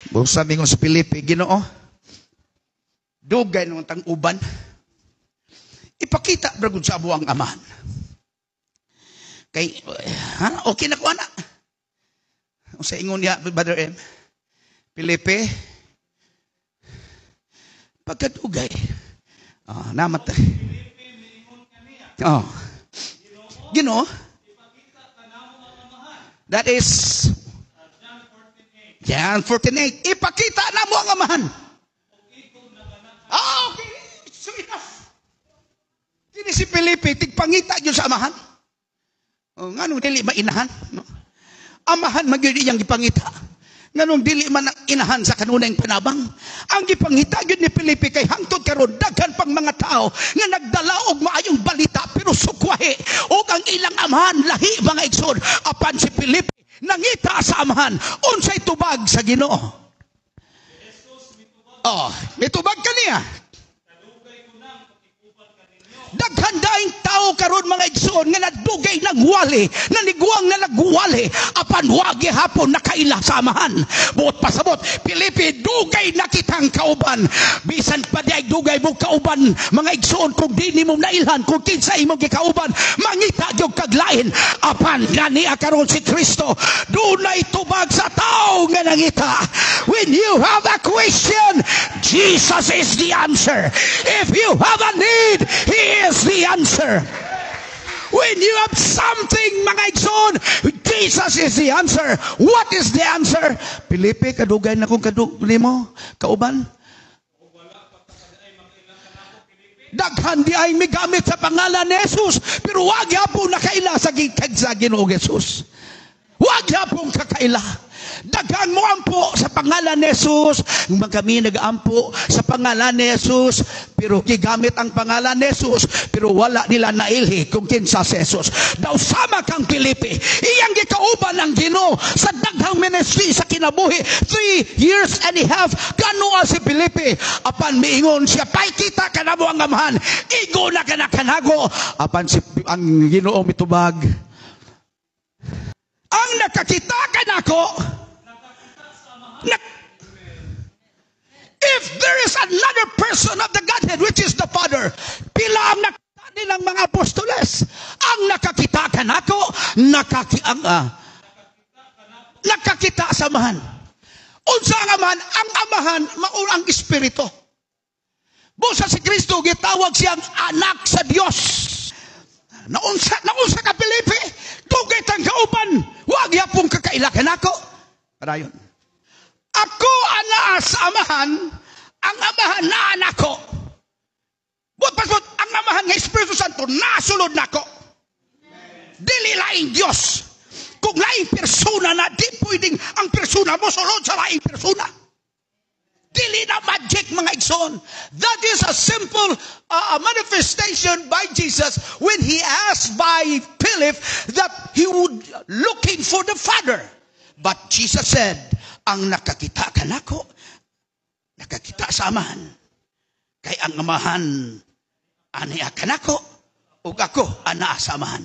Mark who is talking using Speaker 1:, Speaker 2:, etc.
Speaker 1: Sabi ko sa Pilipi, Ginoo, dugay nung tang uban. Ipakita bragod sa abo ang amahan. Kay, okay na ko, anak. Sa ingon niya, Brother M, Pilipi, pagkadugay. Namatay. Ginoo, that is John 14:8. Ipakita na mo ang amahan. Okay. So enough. Kini si Felipe, tigpangita yun sa amahan. Nganong dili mainahan? No? Amahan magyud iyang gipangita. Nganong dili man inahan sa kanunay panabang. Ang gipangita yun ni Felipe kay hangtod karon daghan pang mga tao nga nagdala og maayong balita pero sukwahi og ang ilang amahan lahi mga igsoon. Apan si Felipe nangita sa amahan, unsay tubag sa Ginoo. Mitubag kaniya. Daghan daing tao karon mga igsoon nga nadugay nagwali, naniguang na nagwali, apan wa gihapon nakaila sa amahan. Buot pasabot, Pilipi, dugay na kitang kauban. Bisan pa di ay dugay mo kauban, mga igsoon, kung di ni mo nailhan, kung kinsa imo gikauban, mangita gyud kaglain. Apan gani karon si Kristo, dunay tubag sa tao nga nangita. When you have a question, Jesus is the answer. If you have a need, He is the answer. When you have something, mga igsoon, Jesus is the answer. What is the answer? Pilipi, kadugay na kung kadugay mo, kauban. Daghan di ay migamit sa pangalan ni Jesus, pero wag yapon nakaila sa Ginoo Jesus. Wag yapon kakaila. Daghang mo ampo sa pangalan ni Jesus. Kami nag-ampo sa pangalan ni Jesus, pero gigamit ang pangalan ni Jesus, pero wala nila nailhi kung kinsa si Jesus. Daw sama kang Pilipi, iyang gikauban ang Ginoo sa daghang ministry sa kinabuhi. 3.5 years kanuha si Pilipi. Apan miingon siya, paikita ka na mo ang amahan, igo na ka na kanago. Apan ang Ginoo mitubag, ang nakakita ka na ko. If there is another person of the Godhead, which is the Father, pila ang nakita nilang mga apostoles. Ang nakakita ka na ko, nakakita sa amahan. Unsa ang amahan? Ang amahan, maurang espiritu. Busa si Kristo, gitawag siyang anak sa Diyos. Naunsa ka, Pilipi, tugay tang kauban, wag yapong kakailakan ako. Parayon. Ako ana sa amahan, ang amahan na anak ko. Pasbot, ang amahan ng Espiritu Santo, nasulod na ko. Dili laing Diyos. Kung laing persona na, di pwedeng ang persona mo sulod sa laing persona. Dili na magic, mga igsoon. That is a simple manifestation by Jesus when He asked by Philip that he would looking for the Father. But Jesus said, ang nakakita ka na ko, nakakita sa amahan. Kay ang amahan, aniya ka na ko, ug ako, ana sa amahan.